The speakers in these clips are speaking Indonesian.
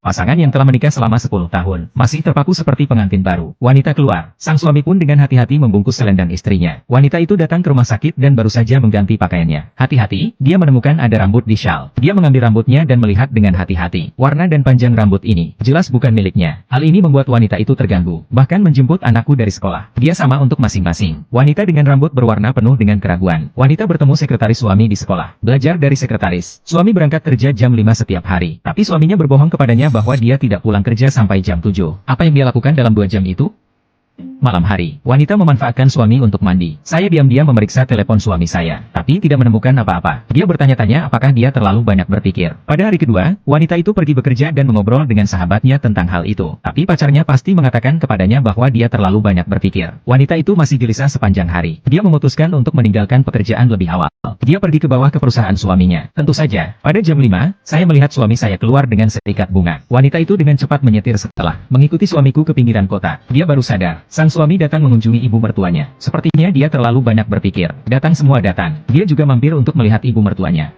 Pasangan yang telah menikah selama 10 tahun, masih terpaku seperti pengantin baru. Wanita keluar. Sang suami pun dengan hati-hati membungkus selendang istrinya. Wanita itu datang ke rumah sakit dan baru saja mengganti pakaiannya. Hati-hati, dia menemukan ada rambut di syal. Dia mengambil rambutnya dan melihat dengan hati-hati. Warna dan panjang rambut ini, jelas bukan miliknya. Hal ini membuat wanita itu terganggu. Bahkan menjemput anakku dari sekolah. Dia sama untuk masing-masing. Wanita dengan rambut berwarna penuh dengan keraguan. Wanita bertemu sekretaris suami di sekolah. Belajar dari sekretaris. Suami berangkat kerja jam 5 setiap hari. Tapi suaminya berbohong kepadanya bahwa dia tidak pulang kerja sampai jam 7. Apa yang dia lakukan dalam 2 jam itu? Malam hari, wanita memanfaatkan suami untuk mandi. Saya diam-diam memeriksa telepon suami saya, tapi tidak menemukan apa-apa. Dia bertanya-tanya apakah dia terlalu banyak berpikir. Pada hari kedua, wanita itu pergi bekerja dan mengobrol dengan sahabatnya tentang hal itu. Tapi pacarnya pasti mengatakan kepadanya bahwa dia terlalu banyak berpikir. Wanita itu masih gelisah sepanjang hari. Dia memutuskan untuk meninggalkan pekerjaan lebih awal. Dia pergi ke bawah ke perusahaan suaminya. Tentu saja, pada jam 5, saya melihat suami saya keluar dengan seikat bunga. Wanita itu dengan cepat menyetir setelah mengikuti suamiku ke pinggiran kota. Dia baru sadar. Sang suami datang mengunjungi ibu mertuanya. Sepertinya dia terlalu banyak berpikir. Datang semua datang. Dia juga mampir untuk melihat ibu mertuanya.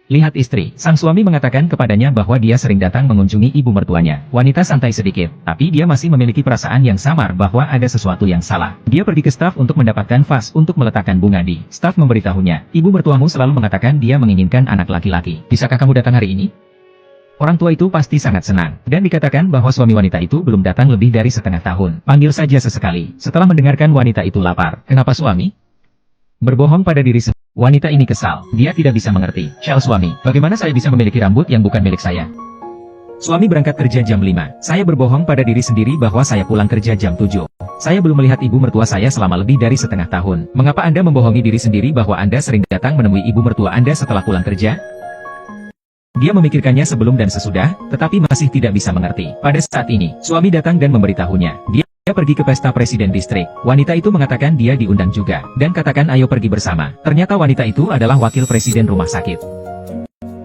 Lihat istri. Sang suami mengatakan kepadanya bahwa dia sering datang mengunjungi ibu mertuanya. Wanita santai sedikit, tapi dia masih memiliki perasaan yang samar bahwa ada sesuatu yang salah. Dia pergi ke staf untuk mendapatkan vas untuk meletakkan bunga di. Staf memberitahunya, ibu mertuamu selalu mengatakan dia menginginkan anak laki-laki. Bisakah kamu datang hari ini? Orang tua itu pasti sangat senang, dan dikatakan bahwa suami wanita itu belum datang lebih dari setengah tahun. Panggil saja sesekali. Setelah mendengarkan wanita itu lapar. Kenapa suami? Berbohong pada diri sendiri. Wanita ini kesal. Dia tidak bisa mengerti. Syal suami, bagaimana saya bisa memiliki rambut yang bukan milik saya? Suami berangkat kerja jam 5. Saya berbohong pada diri sendiri bahwa saya pulang kerja jam 7. Saya belum melihat ibu mertua saya selama lebih dari setengah tahun. Mengapa Anda membohongi diri sendiri bahwa Anda sering datang menemui ibu mertua Anda setelah pulang kerja? Dia memikirkannya sebelum dan sesudah, tetapi masih tidak bisa mengerti. Pada saat ini, suami datang dan memberitahunya. Dia pergi ke pesta presiden distrik. Wanita itu mengatakan dia diundang juga, dan katakan ayo pergi bersama. Ternyata wanita itu adalah wakil presiden rumah sakit.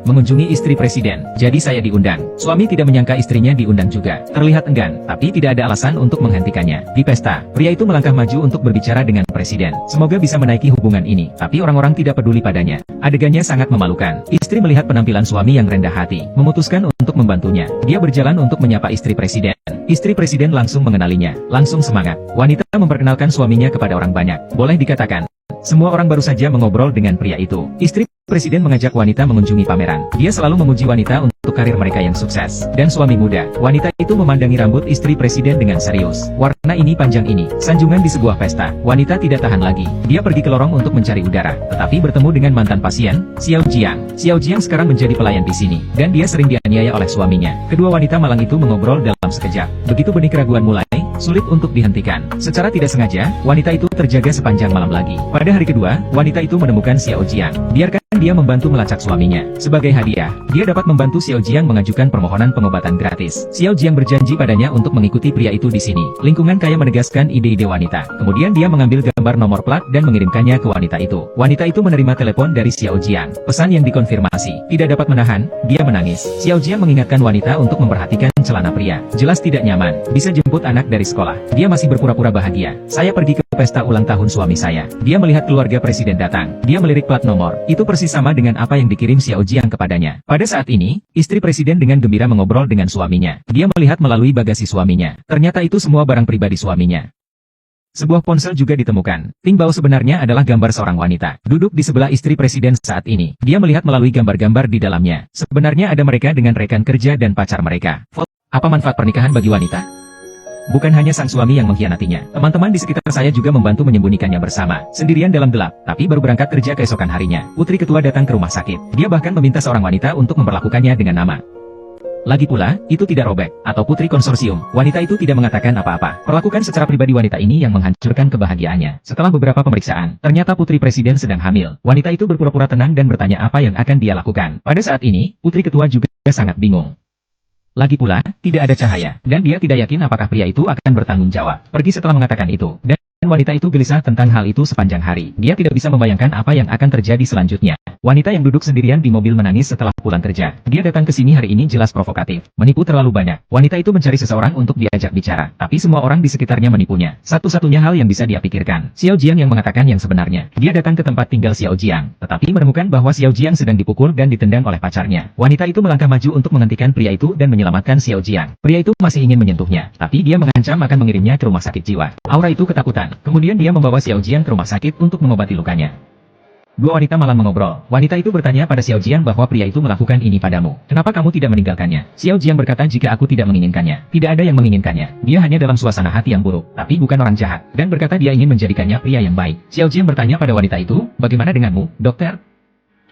Mengunjungi istri presiden, jadi saya diundang. Suami tidak menyangka istrinya diundang juga. Terlihat enggan, tapi tidak ada alasan untuk menghentikannya. Di pesta, pria itu melangkah maju untuk berbicara dengan presiden. Semoga bisa menaiki hubungan ini, tapi orang-orang tidak peduli padanya. Adegannya sangat memalukan. Istri melihat penampilan suami yang rendah hati, memutuskan untuk membantunya. Dia berjalan untuk menyapa istri presiden. Istri presiden langsung mengenalinya, langsung semangat. Wanita memperkenalkan suaminya kepada orang banyak. Boleh dikatakan, semua orang baru saja mengobrol dengan pria itu. Istri presiden mengajak wanita mengunjungi pameran. Dia selalu memuji wanita untuk karir mereka yang sukses. Dan suami muda, wanita itu memandangi rambut istri presiden dengan serius. Warna ini panjang ini. Sanjungan di sebuah pesta. Wanita tidak tahan lagi. Dia pergi ke lorong untuk mencari udara. Tetapi bertemu dengan mantan pasien, Xiao Jiang. Xiao Jiang sekarang menjadi pelayan di sini. Dan dia sering dianiaya oleh suaminya. Kedua wanita malang itu mengobrol dalam sekejap. Begitu benih keraguan mulai, sulit untuk dihentikan. Secara tidak sengaja, wanita itu terjaga sepanjang malam lagi. Pada hari kedua, wanita itu menemukan Xiao Jiang. Biarkan dia membantu melacak suaminya. Sebagai hadiah, dia dapat membantu Xiao Jiang mengajukan permohonan pengobatan gratis. Xiao Jiang berjanji padanya untuk mengikuti pria itu di sini. Lingkungan kaya menegaskan ide-ide wanita. Kemudian dia mengambil gambar nomor plat dan mengirimkannya ke wanita itu. Wanita itu menerima telepon dari Xiao Jiang. Pesan yang dikonfirmasi. Tidak dapat menahan, dia menangis. Xiao Jiang mengingatkan wanita untuk memperhatikan celana pria. Jelas tidak nyaman. Bisa jemput anak dari sekolah. Dia masih berpura-pura bahagia. Saya pergi ke pesta ulang tahun suami saya. Dia melihat keluarga presiden datang. Dia melirik plat nomor. Itu persis sama dengan apa yang dikirim Xiao Jiang kepadanya. Pada saat ini, istri presiden dengan gembira mengobrol dengan suaminya. Dia melihat melalui bagasi suaminya. Ternyata itu semua barang pribadi suaminya. Sebuah ponsel juga ditemukan. Timbau sebenarnya adalah gambar seorang wanita. Duduk di sebelah istri presiden saat ini. Dia melihat melalui gambar-gambar di dalamnya. Sebenarnya ada mereka dengan rekan kerja dan pacar mereka. Apa manfaat pernikahan bagi wanita? Bukan hanya sang suami yang mengkhianatinya. Teman-teman di sekitar saya juga membantu menyembunyikannya bersama. Sendirian dalam gelap, tapi baru berangkat kerja keesokan harinya. Putri ketua datang ke rumah sakit. Dia bahkan meminta seorang wanita untuk memperlakukannya dengan nama. Lagi pula, itu tidak robek, atau putri konsorsium. Wanita itu tidak mengatakan apa-apa. Perlakukan secara pribadi wanita ini yang menghancurkan kebahagiaannya. Setelah beberapa pemeriksaan, ternyata putri presiden sedang hamil. Wanita itu berpura-pura tenang dan bertanya apa yang akan dia lakukan. Pada saat ini, putri ketua juga sangat bingung. Lagi pula, tidak ada cahaya, dan dia tidak yakin apakah pria itu akan bertanggung jawab. Pergi setelah mengatakan itu, dan wanita itu gelisah tentang hal itu sepanjang hari. Dia tidak bisa membayangkan apa yang akan terjadi selanjutnya. Wanita yang duduk sendirian di mobil menangis setelah pulang kerja. Dia datang ke sini hari ini jelas provokatif. Menipu terlalu banyak. Wanita itu mencari seseorang untuk diajak bicara. Tapi semua orang di sekitarnya menipunya. Satu-satunya hal yang bisa dia pikirkan. Xiao Jiang yang mengatakan yang sebenarnya. Dia datang ke tempat tinggal Xiao Jiang. Tetapi menemukan bahwa Xiao Jiang sedang dipukul dan ditendang oleh pacarnya. Wanita itu melangkah maju untuk menghentikan pria itu dan menyelamatkan Xiao Jiang. Pria itu masih ingin menyentuhnya. Tapi dia mengancam akan mengirimnya ke rumah sakit jiwa. Aura itu ketakutan. Kemudian dia membawa Xiao Jiang ke rumah sakit untuk mengobati lukanya. Dua wanita malam mengobrol. Wanita itu bertanya pada Xiao Jiang bahwa pria itu melakukan ini padamu. Kenapa kamu tidak meninggalkannya? Xiao Jiang berkata jika aku tidak menginginkannya. Tidak ada yang menginginkannya. Dia hanya dalam suasana hati yang buruk, tapi bukan orang jahat. Dan berkata dia ingin menjadikannya pria yang baik. Xiao Jiang bertanya pada wanita itu, bagaimana denganmu, dokter?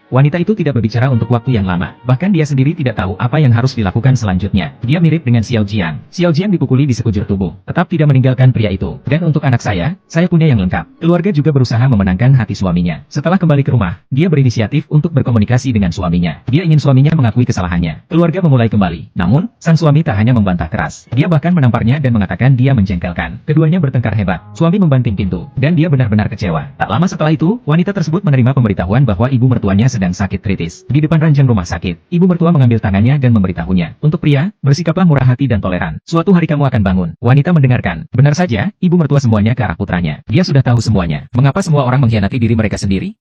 Wanita itu tidak berbicara untuk waktu yang lama. Bahkan dia sendiri tidak tahu apa yang harus dilakukan selanjutnya. Dia mirip dengan Xiao Jiang. Xiao Jiang dipukuli di sekujur tubuh, tetap tidak meninggalkan pria itu. Dan untuk anak saya punya yang lengkap. Keluarga juga berusaha memenangkan hati suaminya. Setelah kembali ke rumah, dia berinisiatif untuk berkomunikasi dengan suaminya. Dia ingin suaminya mengakui kesalahannya. Keluarga memulai kembali. Namun, sang suami tak hanya membantah keras. Dia bahkan menamparnya dan mengatakan dia menjengkelkan. Keduanya bertengkar hebat. Suami membanting pintu, dan dia benar-benar kecewa. Tak lama setelah itu, wanita tersebut menerima pemberitahuan bahwa ibu mertuanya sedang sakit kritis. Di depan ranjang rumah sakit, ibu mertua mengambil tangannya dan memberitahunya, untuk pria, bersikaplah murah hati dan toleran. Suatu hari kamu akan bangun. Wanita mendengarkan. Benar saja, ibu mertua semuanya ke arah putranya. Dia sudah tahu semuanya. Mengapa semua orang mengkhianati diri mereka sendiri?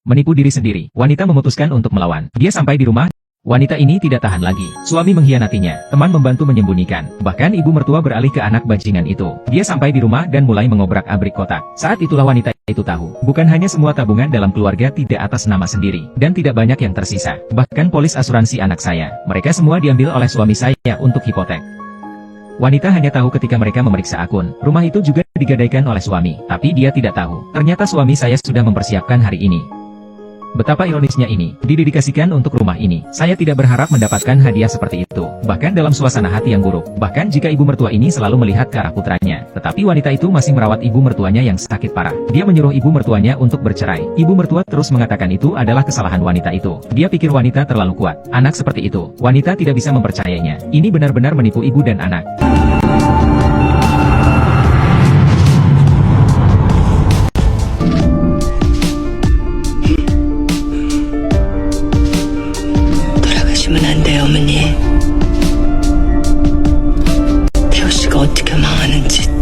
Menipu diri sendiri. Wanita memutuskan untuk melawan. Dia sampai di rumah. Wanita ini tidak tahan lagi. Suami mengkhianatinya. Teman membantu menyembunyikan. Bahkan ibu mertua beralih ke anak bajingan itu. Dia sampai di rumah dan mulai mengobrak-abrik kotak. Saat itulah wanita itu tahu. Bukan hanya semua tabungan dalam keluarga tidak atas nama sendiri. Dan tidak banyak yang tersisa. Bahkan polis asuransi anak saya. Mereka semua diambil oleh suami saya untuk hipotek. Wanita hanya tahu ketika mereka memeriksa akun. Rumah itu juga digadaikan oleh suami. Tapi dia tidak tahu. Ternyata suami saya sudah mempersiapkan hari ini. Betapa ironisnya ini, didedikasikan untuk rumah ini. Saya tidak berharap mendapatkan hadiah seperti itu. Bahkan dalam suasana hati yang buruk. Bahkan jika ibu mertua ini selalu melihat ke arah putranya. Tetapi wanita itu masih merawat ibu mertuanya yang sakit parah. Dia menyuruh ibu mertuanya untuk bercerai. Ibu mertua terus mengatakan itu adalah kesalahan wanita itu. Dia pikir wanita terlalu kuat. Anak seperti itu, wanita tidak bisa mempercayainya. Ini benar-benar menipu ibu dan anak. 안 돼요, 어머니. 태호 씨가 어떻게 망하는지.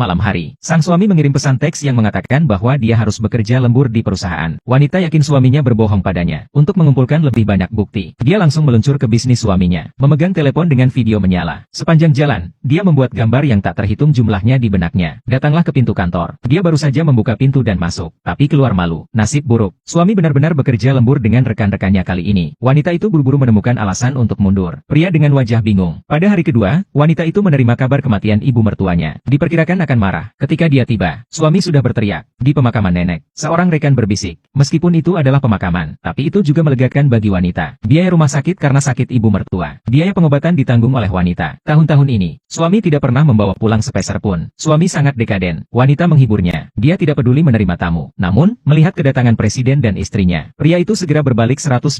Malam hari, sang suami mengirim pesan teks yang mengatakan bahwa dia harus bekerja lembur di perusahaan. Wanita yakin suaminya berbohong padanya. Untuk mengumpulkan lebih banyak bukti, dia langsung meluncur ke bisnis suaminya. Memegang telepon dengan video menyala. Sepanjang jalan, dia membuat gambar yang tak terhitung jumlahnya di benaknya. Datanglah ke pintu kantor. Dia baru saja membuka pintu dan masuk. Tapi keluar malu. Nasib buruk. Suami benar-benar bekerja lembur dengan rekan-rekannya kali ini. Wanita itu buru-buru menemukan alasan untuk mundur. Pria dengan wajah bingung. Pada hari kedua, wanita itu menerima kabar kematian ibu mertuanya. Diperkirakan akan marah. Ketika dia tiba, suami sudah berteriak. Di pemakaman nenek, seorang rekan berbisik. Meskipun itu adalah pemakaman, tapi itu juga melegakan bagi wanita. Biaya rumah sakit karena sakit ibu mertua. Biaya pengobatan ditanggung oleh wanita. Tahun-tahun ini, suami tidak pernah membawa pulang sepeser pun. Suami sangat dekaden. Wanita menghiburnya. Dia tidak peduli menerima tamu. Namun, melihat kedatangan presiden dan istrinya, pria itu segera berbalik 180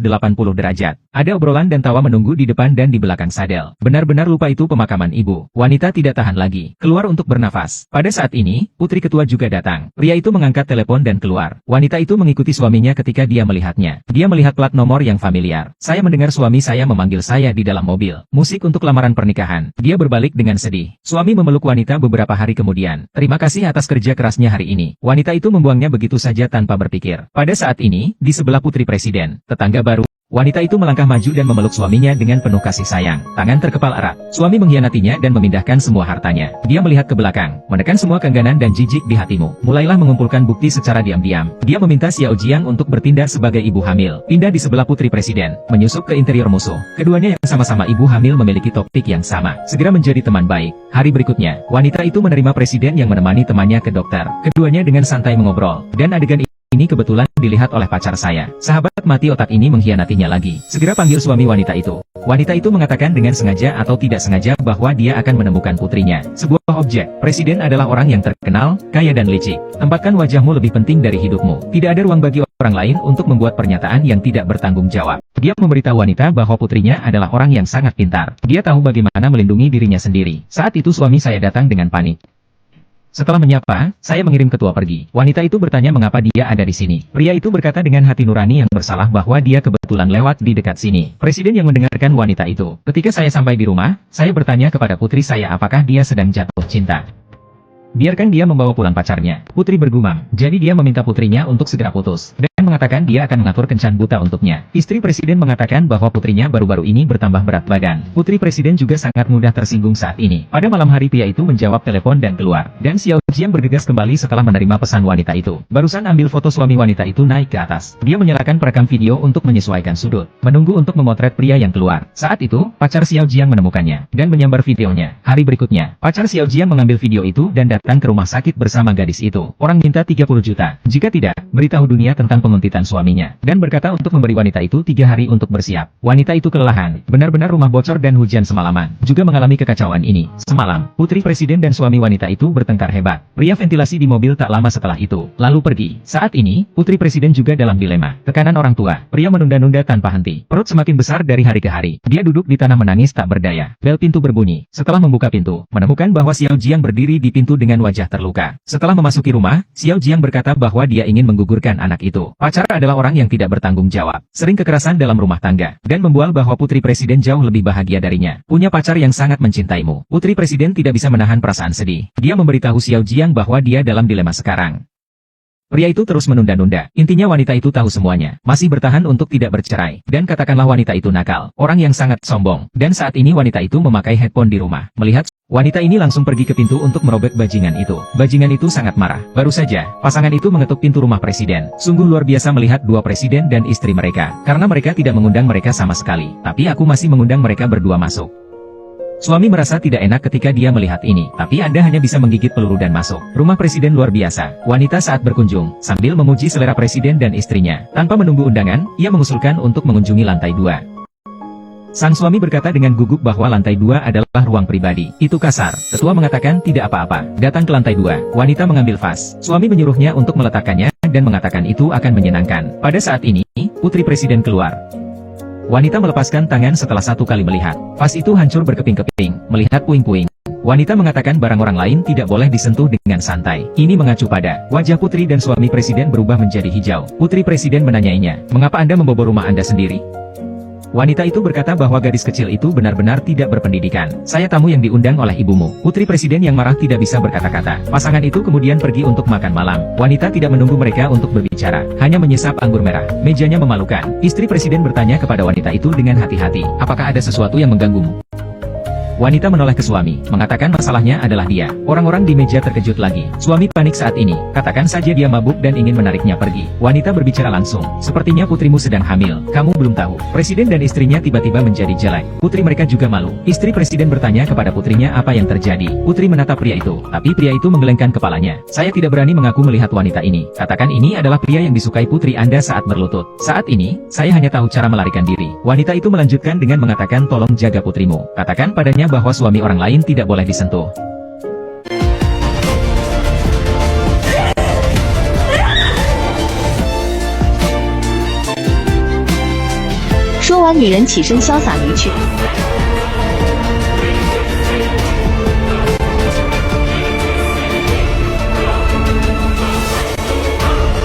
derajat. Ada obrolan dan tawa menunggu di depan dan di belakang sadel. Benar-benar lupa itu pemakaman ibu. Wanita tidak tahan lagi. Keluar untuk bernafas. Pada saat ini, putri ketua juga datang. Pria itu mengangkat telepon dan keluar. Wanita itu mengikuti suaminya ketika dia melihatnya. Dia melihat plat nomor yang familiar. Saya mendengar suami saya memanggil saya di dalam mobil. Musik untuk lamaran pernikahan. Dia berbalik dengan sedih. Suami memeluk wanita beberapa hari kemudian. Terima kasih atas kerja kerasnya hari ini. Wanita itu membuangnya begitu saja tanpa berpikir. Pada saat ini, di sebelah putri presiden, tetangga baru. Wanita itu melangkah maju dan memeluk suaminya dengan penuh kasih sayang. Tangan terkepal erat. Suami mengkhianatinya dan memindahkan semua hartanya. Dia melihat ke belakang, menekan semua keengganan dan jijik di hatimu. Mulailah mengumpulkan bukti secara diam-diam. Dia meminta Xiao Jiang untuk bertindak sebagai ibu hamil. Pindah di sebelah putri presiden, menyusup ke interior musuh. Keduanya yang sama-sama ibu hamil memiliki topik yang sama. Segera menjadi teman baik. Hari berikutnya, wanita itu menerima presiden yang menemani temannya ke dokter. Keduanya dengan santai mengobrol. Dan adegan ini kebetulan dilihat oleh pacar saya. Sahabat mati otak ini mengkhianatinya lagi. Segera panggil suami wanita itu. Wanita itu mengatakan dengan sengaja atau tidak sengaja bahwa dia akan menemukan putrinya. Sebuah objek. Presiden adalah orang yang terkenal, kaya dan licik. Tempatkan wajahmu lebih penting dari hidupmu. Tidak ada ruang bagi orang lain untuk membuat pernyataan yang tidak bertanggung jawab. Dia memberitahu wanita bahwa putrinya adalah orang yang sangat pintar. Dia tahu bagaimana melindungi dirinya sendiri. Saat itu suami saya datang dengan panik. Setelah menyapa, saya mengirim ketua pergi. Wanita itu bertanya mengapa dia ada di sini. Pria itu berkata dengan hati nurani yang bersalah bahwa dia kebetulan lewat di dekat sini. Presiden yang mendengarkan wanita itu. Ketika saya sampai di rumah, saya bertanya kepada putri saya apakah dia sedang jatuh cinta. Biarkan dia membawa pulang pacarnya. Putri bergumam. Jadi dia meminta putrinya untuk segera putus. Dan mengatakan dia akan mengatur kencan buta untuknya. Istri presiden mengatakan bahwa putrinya baru-baru ini bertambah berat badan. Putri presiden juga sangat mudah tersinggung saat ini. Pada malam hari pria itu menjawab telepon dan keluar. Dan Xiao Jiang bergegas kembali setelah menerima pesan wanita itu. Barusan ambil foto suami wanita itu naik ke atas. Dia menyalakan perekam video untuk menyesuaikan sudut. Menunggu untuk memotret pria yang keluar. Saat itu, pacar Xiao Jiang menemukannya. Dan menyambar videonya. Hari berikutnya, pacar Xiao Jiang mengambil video itu dan datang ke rumah sakit bersama gadis itu. Orang minta 30 juta. Jika tidak, beritahu dunia tentang penguntitan suaminya. Dan berkata untuk memberi wanita itu 3 hari untuk bersiap. Wanita itu kelelahan. Benar-benar rumah bocor dan hujan semalaman. Juga mengalami kekacauan ini. Semalam, putri presiden dan suami wanita itu bertengkar hebat. Pria ventilasi di mobil tak lama setelah itu. Lalu pergi. Saat ini, putri presiden juga dalam dilema. Tekanan orang tua. Pria menunda-nunda tanpa henti. Perut semakin besar dari hari ke hari. Dia duduk di tanah menangis tak berdaya. Bel pintu berbunyi. Setelah membuka pintu, menemukan bahwa Xiao Jiang berdiri di pintu dengan wajah terluka. Setelah memasuki rumah, Xiao Jiang berkata bahwa dia ingin menggugurkan anak itu. Pacar adalah orang yang tidak bertanggung jawab, sering kekerasan dalam rumah tangga, dan membual bahwa putri presiden jauh lebih bahagia darinya. Punya pacar yang sangat mencintaimu. Putri presiden tidak bisa menahan perasaan sedih. Dia memberitahu Xiao Jiang bahwa dia dalam dilema sekarang. Pria itu terus menunda-nunda. Intinya wanita itu tahu semuanya. Masih bertahan untuk tidak bercerai. Dan katakanlah wanita itu nakal. Orang yang sangat sombong. Dan saat ini wanita itu memakai headphone di rumah. Melihat wanita ini langsung pergi ke pintu untuk merobek bajingan itu. Bajingan itu sangat marah. Baru saja, pasangan itu mengetuk pintu rumah presiden. Sungguh luar biasa melihat dua presiden dan istri mereka. Karena mereka tidak mengundang mereka sama sekali. Tapi aku masih mengundang mereka berdua masuk. Suami merasa tidak enak ketika dia melihat ini, tapi Anda hanya bisa menggigit peluru dan masuk. Rumah presiden luar biasa. Wanita saat berkunjung, sambil memuji selera presiden dan istrinya. Tanpa menunggu undangan, ia mengusulkan untuk mengunjungi lantai 2. Sang suami berkata dengan gugup bahwa lantai 2 adalah ruang pribadi. Itu kasar. Ketua mengatakan tidak apa-apa. Datang ke lantai 2. Wanita mengambil vas. Suami menyuruhnya untuk meletakkannya, dan mengatakan itu akan menyenangkan. Pada saat ini, putri presiden keluar. Wanita melepaskan tangan setelah satu kali melihat. Vas itu hancur berkeping-keping, melihat puing-puing. Wanita mengatakan barang orang lain tidak boleh disentuh dengan santai. Ini mengacu pada wajah putri dan suami presiden berubah menjadi hijau. Putri presiden menanyainya, mengapa Anda membobol rumah Anda sendiri? Wanita itu berkata bahwa gadis kecil itu benar-benar tidak berpendidikan. Saya tamu yang diundang oleh ibumu. Putri presiden yang marah tidak bisa berkata-kata. Pasangan itu kemudian pergi untuk makan malam. Wanita tidak menunggu mereka untuk berbicara. Hanya menyesap anggur merah. Mejanya memalukan. Istri presiden bertanya kepada wanita itu dengan hati-hati. Apakah ada sesuatu yang mengganggumu? Wanita menoleh ke suami, mengatakan masalahnya adalah dia. Orang-orang di meja terkejut lagi. Suami panik saat ini. Katakan saja dia mabuk dan ingin menariknya pergi. Wanita berbicara langsung. Sepertinya putrimu sedang hamil. Kamu belum tahu. Presiden dan istrinya tiba-tiba menjadi jelek. Putri mereka juga malu. Istri presiden bertanya kepada putrinya apa yang terjadi. Putri menatap pria itu. Tapi pria itu menggelengkan kepalanya. Saya tidak berani mengaku melihat wanita ini. Katakan ini adalah pria yang disukai putri Anda saat berlutut. Saat ini, saya hanya tahu cara melarikan diri. Wanita itu melanjutkan dengan mengatakan tolong jaga putrimu. Katakan padanya bahwa suami orang lain tidak boleh disentuh. 说完，女人起身潇洒离去。